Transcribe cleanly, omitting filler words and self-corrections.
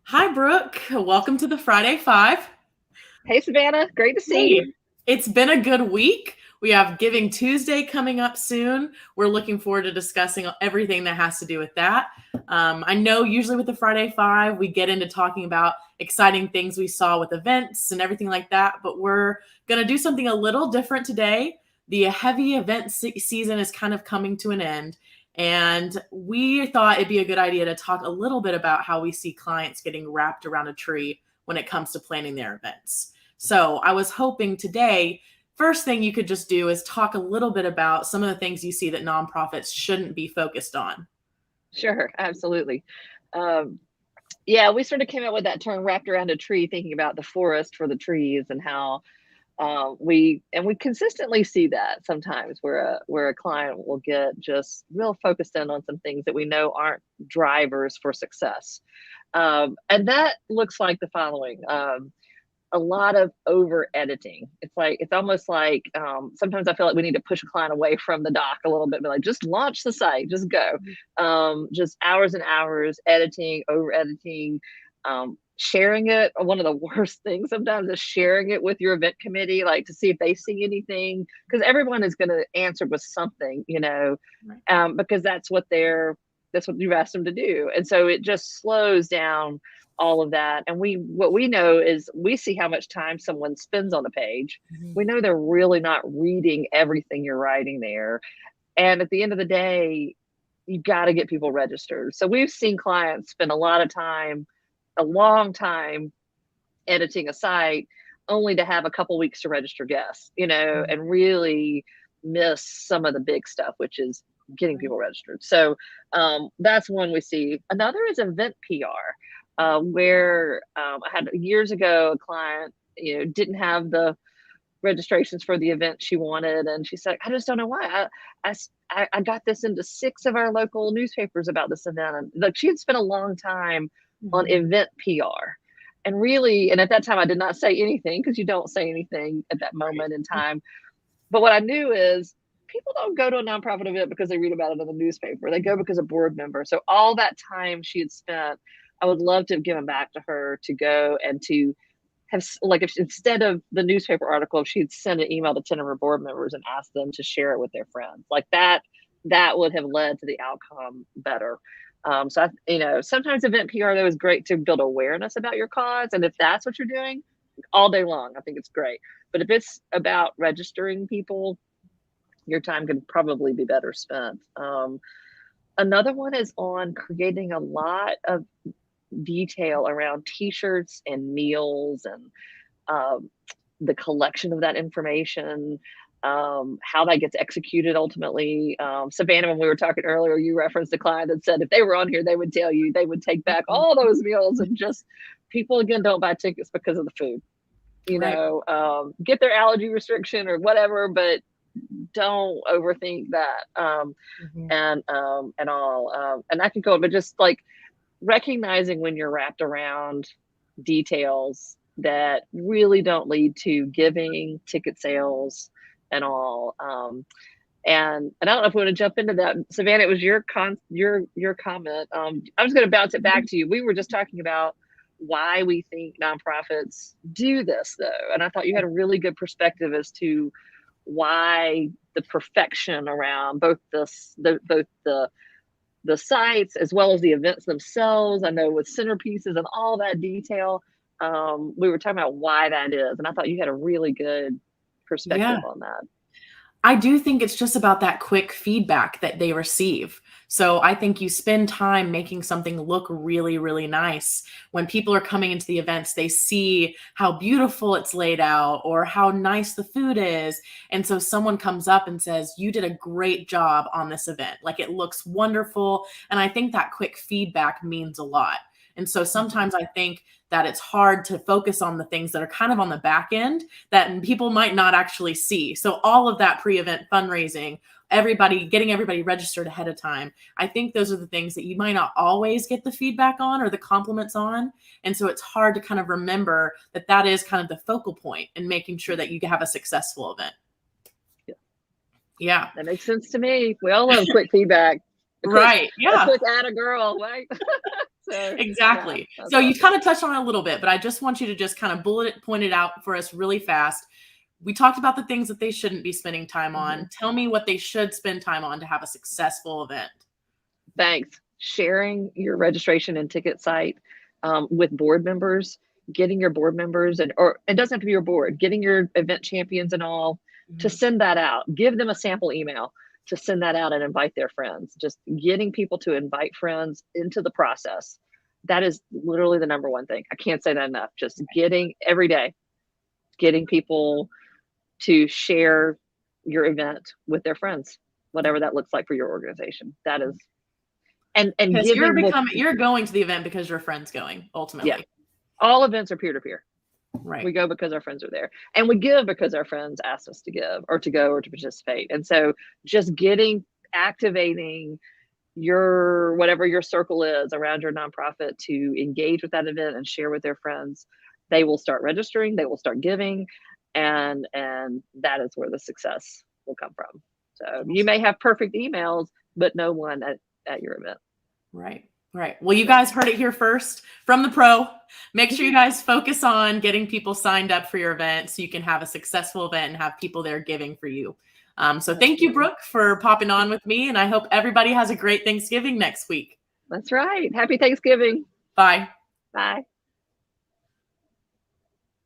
Hi, Brooke. Welcome to the Friday Five. Hey, Savannah, great to see Hey, you. it's been a good week. We have Giving Tuesday coming up soon. We're looking forward to discussing everything that has to do with that. I know usually with the Friday Five, we get into talking about exciting things we saw with events and everything like that, but we're going to do something a little different today. The heavy event season is kind of coming to an end, and we thought it'd be a good idea to talk a little bit about how we see clients getting wrapped around a tree when it comes to planning their events. So I was hoping today, first thing you could just do is talk a little bit about some of the things you see that nonprofits shouldn't be focused on. Sure, absolutely. Um, yeah, we sort of came up with that term wrapped around a tree, thinking about the forest for the trees and how we consistently see that sometimes where a client will get just real focused in on some things that we know aren't drivers for success. And that looks like the following. A lot of over editing. It's almost like sometimes I feel like we need to push a client away from the doc a little bit, be like, just launch the site, just go. Just hours and hours editing, over editing, sharing it. One of the worst things sometimes is sharing it with your event committee, like to see if they see anything, because everyone is going to answer with something, because that's what you've asked them to do, and so it just slows down all of that. And what we know is we see how much time someone spends on a page. Mhm. We know they're really not reading everything you're writing there. And at the end of the day, you got to get people registered. So we've seen clients spend a lot of time, a long time editing a site only to have a couple weeks to register guests, and really miss some of the big stuff, which is getting people registered. So that's one we see. Another is event PR, where I had years ago a client, didn't have the registrations for the event she wanted, and she said, "I just don't know why. I got this into 6 of our local newspapers about this event." And like, she had spent a long time on Mhm. event PR. And really, and at that time I did not say anything, because you don't say anything at that moment in Right. time. But what I knew is people don't go to a nonprofit event because they read about it in the newspaper. They go because a board member. So all that time she had spent, I would love to have given back to her to go and to have, like, if instead of the newspaper article, if she'd send an email to 10 of her board members and ask them to share it with their friends, like that would have led to the outcome better. Sometimes event PR though is great to build awareness about your cause, and if that's what you're doing all day long, I think it's great. But if it's about registering people, your time could probably be better spent. Another one is on creating a lot of detail around t-shirts and meals, and um, the collection of that information, how that gets executed ultimately. Savannah, when we were talking earlier, you referenced a client that said if they were on here, they would tell you they would take back all those meals. And just, people again don't buy tickets because of the food. Right. Get their allergy restriction or whatever, but don't overthink that. Mhm. And all. And I could go, but just like recognizing when you're wrapped around details that really don't lead to giving, ticket sales, and all. And I don't know if we want to jump into that, Savannah. It was your comment. I was going to bounce it back to you. We were just talking about why we think nonprofits do this, though, and I thought you had a really good perspective as to why the perfection around both the sites as well as the events themselves. I know with centerpieces and all that detail, we were talking about why that is, and I thought you had a really good Yeah. perspective on that. I do think it's just about that quick feedback that they receive. So I think you spend time making something look really, really nice. When people are coming into the events, they see how beautiful it's laid out or how nice the food is. And so someone comes up and says, "You did a great job on this event. Like, it looks wonderful." And I think that quick feedback means a lot. And so sometimes I think that it's hard to focus on the things that are kind of on the back end that people might not actually see. So all of that pre-event fundraising, getting everybody registered ahead of time, I think those are the things that you might not always get the feedback on or the compliments on. And so it's hard to kind of remember that that is kind of the focal point in making sure that you have a successful event. Yeah, Yeah. that makes sense to me. We all love quick feedback, a quick Right. a Yeah. quick atta girl, right? So yeah, Exactly. that's So you awesome. kind of touched on it a little bit, but I just want you to just kind of point it out for us really fast. We talked about the things that they shouldn't be spending time Hmm. on. Tell me what they should spend time on to have a successful event. Thanks. Sharing your registration and ticket site with board members, getting your board members, and or it doesn't have to be your board, getting your event champions and all to Mhm. send that out. Give them a sample email to send that out and invite their friends. Just getting people to invite friends into the process. That is literally the number one thing. I can't say that enough. Just getting every day, getting people to share your event with their friends, whatever that looks like for your organization. That is, and Because giving will, you're going to the event because your friend's going, yeah, ultimately. all events are peer to peer. Right. We go because our friends are there, and we give because our friends asked us to give or to go or to participate. And so just activating your whatever your circle is around your nonprofit to engage with that event and share with their friends, they will start registering, they will start giving, and that is where the success will come from. So you may have perfect emails, but no one at your event. Right. Right. Well, you guys heard it here first from the pro. Make sure you guys focus on getting people signed up for your event so you can have a successful event and have people there giving for you. So thank you, Absolutely. Brooke, for popping on with me. And I hope everybody has a great Thanksgiving next week. That's right. Happy Thanksgiving. Bye. Bye.